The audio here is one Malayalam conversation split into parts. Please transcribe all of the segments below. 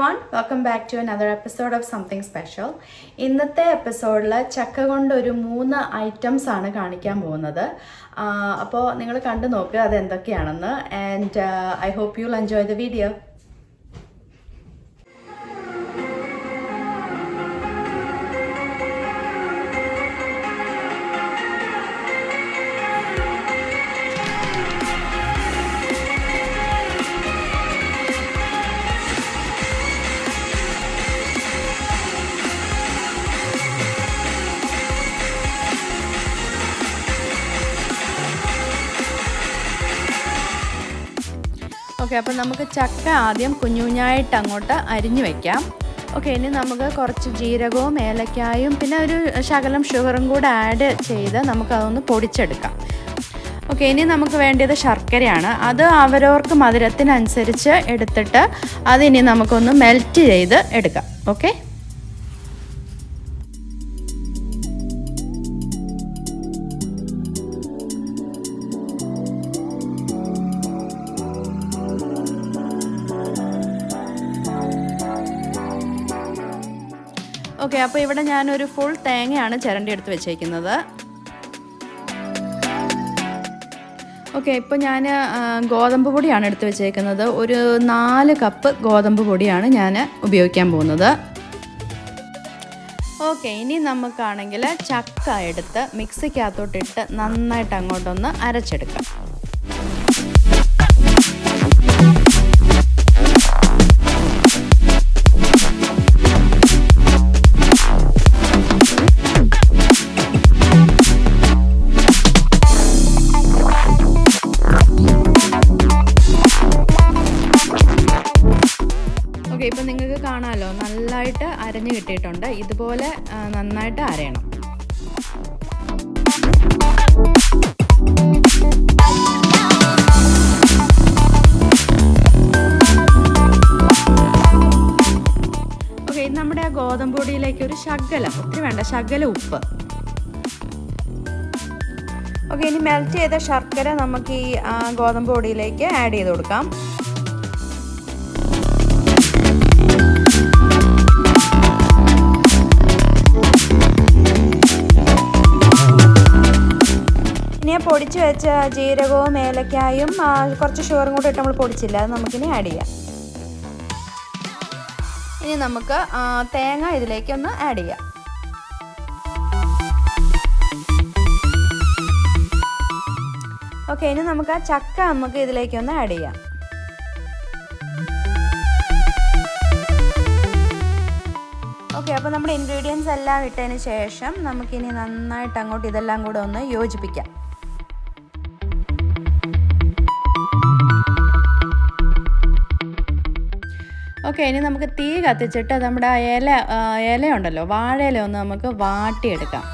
everyone, welcome back to another episode of Something Special. ഇന്നത്തെ എപ്പിസോഡിൽ ചക്ക കൊണ്ട് ഒരു 3 ഐറ്റംസ് ആണ് കാണിക്കാൻ പോകുന്നത്. അപ്പോൾ നിങ്ങൾ കണ്ടു നോക്കുക അത് എന്തൊക്കെയാണെന്ന്. And I hope you will enjoy the video. Okay, അപ്പോൾ നമുക്ക് ചക്ക ആദ്യം കുഞ്ഞുകുഞ്ഞായിട്ട് അങ്ങോട്ട് അരിഞ്ഞു വയ്ക്കാം. ഓക്കെ, ഇനി നമുക്ക് കുറച്ച് ജീരകവും ഏലക്കായും പിന്നെ ഒരു ശകലം ഷുഗറും കൂടെ ആഡ് ചെയ്ത് നമുക്കതൊന്ന് പൊടിച്ചെടുക്കാം. ഓക്കെ, ഇനി നമുക്ക് വേണ്ടത് ശർക്കരയാണ്. അത് അവരവർക്ക് മധുരത്തിനനുസരിച്ച് എടുത്തിട്ട് അതിനി നമുക്കൊന്ന് മെൽറ്റ് ചെയ്ത് എടുക്കാം. ഓക്കെ, ഓക്കെ, അപ്പോൾ ഇവിടെ ഞാനൊരു ഫുൾ തേങ്ങയാണ് ചിരണ്ടി എടുത്ത് വെച്ചേക്കുന്നത്. ഓക്കെ, ഇപ്പോൾ ഞാൻ ഗോതമ്പ് പൊടിയാണ് എടുത്ത് വെച്ചേക്കുന്നത്. ഒരു 4 കപ്പ് ഗോതമ്പ് പൊടിയാണ് ഞാൻ ഉപയോഗിക്കാൻ പോകുന്നത്. ഓക്കെ, ഇനി നമുക്കാണെങ്കിൽ ചക്ക എടുത്ത് മിക്സിക്കകത്തോട്ടിട്ട് നന്നായിട്ട് അങ്ങോട്ടൊന്ന് അരച്ചെടുക്കാം. ഇപ്പം നിങ്ങൾക്ക് കാണാമല്ലോ, നന്നായിട്ട് അരഞ്ഞു കിട്ടിയിട്ടുണ്ട്. ഇതുപോലെ നന്നായിട്ട് അരയണം. ഓക്കെ, ഇത് നമ്മുടെ ആ ഗോതമ്പ് പൊടിയിലേക്ക് ഒരു ശകലം, ഒത്തിരി വേണ്ട, ശകലം ഉപ്പ്. ഓക്കെ, ഇനി മെൽറ്റ് ചെയ്ത ശർക്കര നമുക്ക് ഈ ഗോതമ്പ് പൊടിയിലേക്ക് ആഡ് ചെയ്ത് കൊടുക്കാം. ഇനി പൊടിച്ച് വെച്ച ജീരകവും ഏലക്കായും കുറച്ച് ഷുഗറും കൂടി ഇട്ട് നമ്മൾ പൊടിച്ചില്ല, അത് നമുക്കിനി ആഡ് ചെയ്യാം. ഇനി നമുക്ക് തേങ്ങ ഇതിലേക്ക് ഒന്ന് ആഡ് ചെയ്യാം. ഓക്കെ, ഇനി നമുക്ക് ആ ചക്ക നമുക്ക് ഇതിലേക്കൊന്ന് ആഡ് ചെയ്യാം. ഓക്കെ, അപ്പോൾ നമ്മുടെ ഇൻഗ്രീഡിയൻസ് എല്ലാം ഇട്ടതിന് ശേഷം നമുക്കിനി നന്നായിട്ട് അങ്ങോട്ട് ഇതെല്ലാം കൂടെ ഒന്ന് യോജിപ്പിക്കാം. ഓക്കെ, ഇനി നമുക്ക് തീ കത്തിച്ചിട്ട് നമ്മുടെ ഇലയുണ്ടല്ലോ, വാഴയില ഒന്ന് നമുക്ക് വാട്ടിയെടുക്കാം.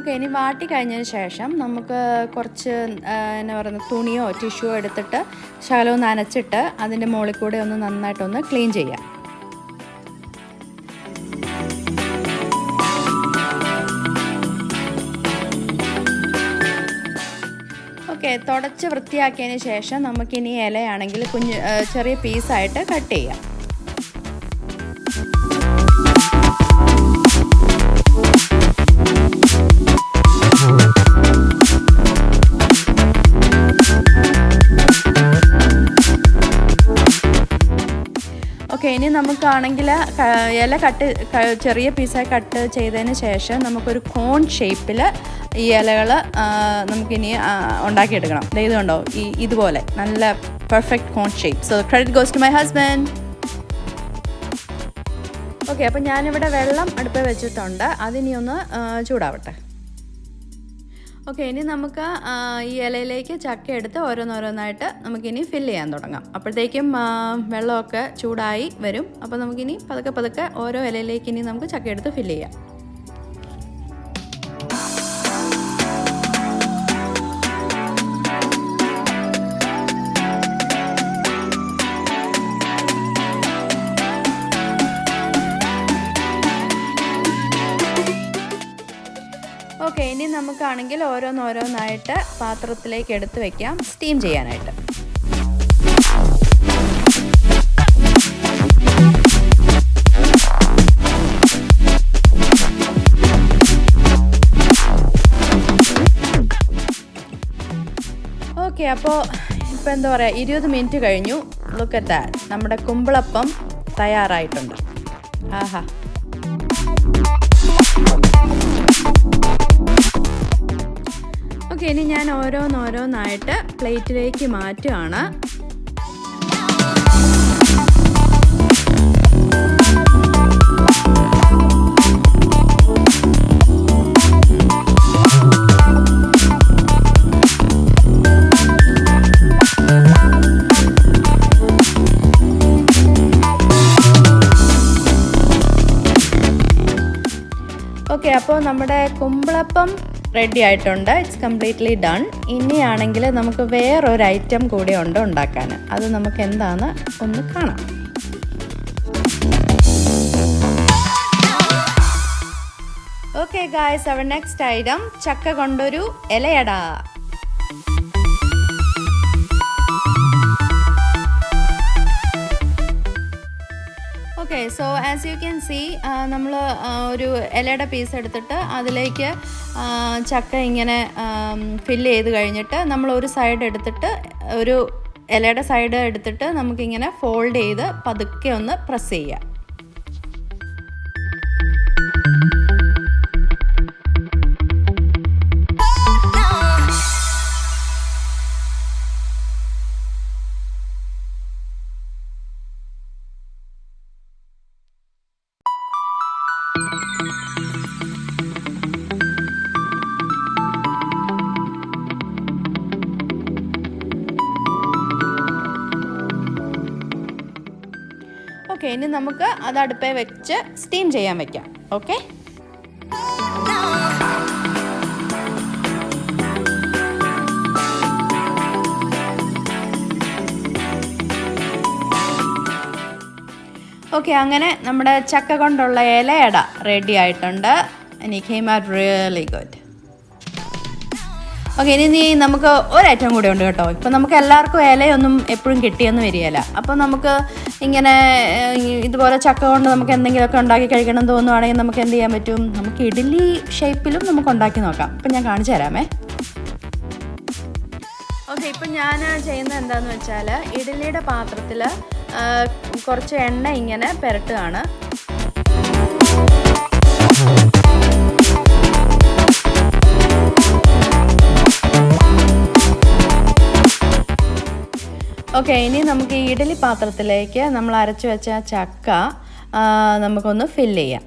ഓക്കെ, ഇനി വാട്ടി കഴിഞ്ഞതിന് ശേഷം നമുക്ക് കുറച്ച് എന്നാ പറയുന്നത് തുണിയോ ടിഷ്യൂയോ എടുത്തിട്ട് ശകലം ഒന്ന് നനച്ചിട്ട് അതിൻ്റെ മുകളിൽ കൂടെ ഒന്ന് നന്നായിട്ടൊന്ന് ക്ലീൻ ചെയ്യാം. ഓക്കെ, തുടച്ച് വൃത്തിയാക്കിയതിന് ശേഷം നമുക്കിനി ഇലയാണെങ്കിൽ ചെറിയ പീസായിട്ട് കട്ട് ചെയ്യാം. ഓക്കെ, ഇനി നമുക്കാണെങ്കിൽ ഇല ചെറിയ പീസായി കട്ട് ചെയ്തതിന് ശേഷം നമുക്കൊരു കോൺ ഷേപ്പിൽ ഈ ഇലകൾ നമുക്കിനി ഉണ്ടാക്കിയെടുക്കണം. ഇത് കണ്ടോ, ഇതുപോലെ നല്ല perfect cone shape. So credit goes to my husband. Okay, അപ്പോൾ ഞാനിവിടെ വെള്ളം അടുപ്പിൽ വെച്ചിട്ടുണ്ട്, അതിനി ഒന്ന് ചൂടാവട്ടെ. ഓക്കെ, ഇനി നമുക്ക് ഈ ഇലയിലേക്ക് ചക്ക എടുത്ത് ഓരോന്നോരോന്നായിട്ട് നമുക്കിനി ഫില്ല് ചെയ്യാൻ തുടങ്ങാം. അപ്പോഴത്തേക്കും വെള്ളമൊക്കെ ചൂടായി വരും. അപ്പോൾ നമുക്കിനി പതുക്കെ ഓരോ ഇലയിലേക്ക് ഇനി നമുക്ക് ചക്ക എടുത്ത് ഫില്ല് ചെയ്യാം. നമുക്കാണെങ്കിൽ ഓരോന്നോരോന്നായിട്ട് പാത്രത്തിലേക്ക് എടുത്ത് വെക്കാം സ്റ്റീം ചെയ്യാനായിട്ട്. ഓക്കെ, അപ്പോൾ ഇപ്പോൾ എന്താ പറയുക, 20 മിനിറ്റ് കഴിഞ്ഞു. ലുക്ക് അറ്റ് ദാറ്റ്, നമ്മുടെ കുമ്പിളപ്പം തയ്യാറായിട്ടുണ്ട്. ആഹാ. ഓക്കെ, ഇനി ഞാൻ ഓരോന്നോരോന്നായിട്ട് പ്ലേറ്റിലേക്ക് മാറ്റുകയാണ്. ഓക്കെ, അപ്പോൾ നമ്മുടെ കുമ്പിളപ്പം റെഡി ആയിട്ടുണ്ട്. It's completely done. ഇനിയാണെങ്കിൽ നമുക്ക് വേറൊരു ഐറ്റം കൂടി ഉണ്ട് ഉണ്ടാക്കാൻ. അത് നമുക്ക് എന്താണെന്ന് ഒന്ന് കാണാം. ഓക്കെ ഗായ്സ്, അവർ നെക്സ്റ്റ് ഐറ്റം ചക്ക കൊണ്ടൊരു ഇലയട. Okay, so as you can see, നമ്മൾ ഒരു ഇലയുടെ പീസ് എടുത്തിട്ട് അതിലേക്ക് ചക്ക ഇങ്ങനെ ഫില്ല് ചെയ്ത് കഴിഞ്ഞിട്ട് നമ്മൾ ഒരു സൈഡ് എടുത്തിട്ട്, ഒരു ഇലയുടെ സൈഡ് എടുത്തിട്ട് നമുക്കിങ്ങനെ ഫോൾഡ് ചെയ്ത് പതുക്കെ ഒന്ന് പ്രസ് ചെയ്യാം. ഓക്കെ, ഇനി നമുക്ക് അത് അടുപ്പേ വെച്ച് സ്റ്റീം ചെയ്യാൻ വെക്കാം. ഓക്കെ, ഓക്കെ, അങ്ങനെ നമ്മുടെ ചക്ക കൊണ്ടുള്ള ഇലയട റെഡി ആയിട്ടുണ്ട്. and it came out really good. Okay, ഇനി നമുക്ക് ഒരൈറ്റം കൂടെ ഉണ്ട് കേട്ടോ. ഇപ്പം നമുക്ക് എല്ലാവർക്കും ഇലയൊന്നും എപ്പോഴും കിട്ടിയെന്ന് വരികയില്ല. അപ്പോൾ നമുക്ക് ഇങ്ങനെ ഇതുപോലെ ചക്ക കൊണ്ട് നമുക്ക് എന്തെങ്കിലുമൊക്കെ ഉണ്ടാക്കി കഴിക്കണം തോന്നുവാണെങ്കിൽ നമുക്ക് എന്ത് ചെയ്യാൻ പറ്റും, നമുക്ക് ഇഡ്ഡലി ഷേപ്പിലും നമുക്ക് ഉണ്ടാക്കി നോക്കാം. ഇപ്പം ഞാൻ കാണിച്ചു തരാമേ. ഓക്കെ, ഇപ്പം ഞാൻ ചെയ്യുന്നത് എന്താണെന്ന് വെച്ചാൽ, ഇഡ്ഡലിയുടെ പാത്രത്തിൽ കുറച്ച് എണ്ണ ഇങ്ങനെ പുരട്ടുകയാണ്. ഓക്കെ, ഇനി നമുക്ക് ഈ ഇഡ്ഡലി പാത്രത്തിലേക്ക് നമ്മൾ അരച്ച് വെച്ച ചക്ക നമുക്കൊന്ന് ഫില്ല് ചെയ്യാം.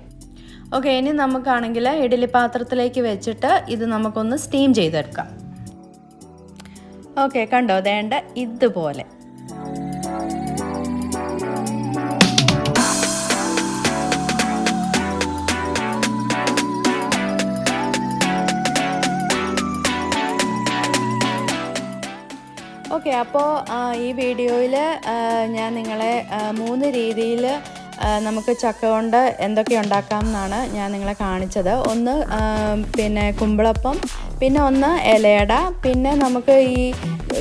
ഓക്കെ, ഇനി നമുക്കാണെങ്കിൽ ഇഡ്ഡലി പാത്രത്തിലേക്ക് വെച്ചിട്ട് ഇത് നമുക്കൊന്ന് സ്റ്റീം ചെയ്തെടുക്കാം. ഓക്കെ, കണ്ടോ, വേണ്ട ഇതുപോലെ. ഓക്കെ, അപ്പോൾ ഈ വീഡിയോയിൽ ഞാൻ നിങ്ങളെ 3 രീതിയിൽ നമുക്ക് ചക്ക കൊണ്ട് എന്തൊക്കെ ഉണ്ടാക്കാം എന്നാണ് ഞാൻ നിങ്ങളെ കാണിച്ചത്. ഒന്ന് പിന്നെ കുമ്പിളപ്പം, പിന്നെ ഒന്ന് ഇലയട, പിന്നെ നമുക്ക് ഈ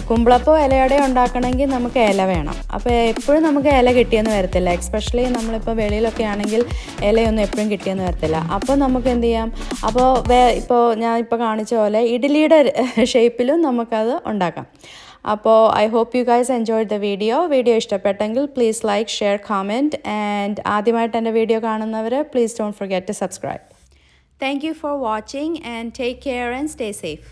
കുമ്പിളപ്പം ഇലയട ഉണ്ടാക്കണമെങ്കിൽ നമുക്ക് ഇല വേണം. അപ്പോൾ എപ്പോഴും നമുക്ക് ഇല കിട്ടിയെന്ന് വരത്തില്ല. എക്സ്പെഷ്യലി നമ്മളിപ്പോൾ വെളിയിലൊക്കെ ആണെങ്കിൽ ഇലയൊന്നും എപ്പോഴും കിട്ടിയെന്ന് വരത്തില്ല. അപ്പോൾ നമുക്ക് എന്ത് ചെയ്യാം, അപ്പോൾ ഇപ്പോൾ ഞാൻ ഇപ്പോൾ കാണിച്ച പോലെ ഇഡ്ഡലിയുടെ ഷേപ്പിലും നമുക്കത് ഉണ്ടാക്കാം. അപ്പോൾ I hope you guys enjoyed the video ഇഷ്ടപ്പെട്ടെങ്കിൽ please like, share, comment, and ആദ്യമായിട്ട് എൻ്റെ വീഡിയോ കാണുന്നവർ please don't forget to subscribe. Thank you for watching and take care and stay safe.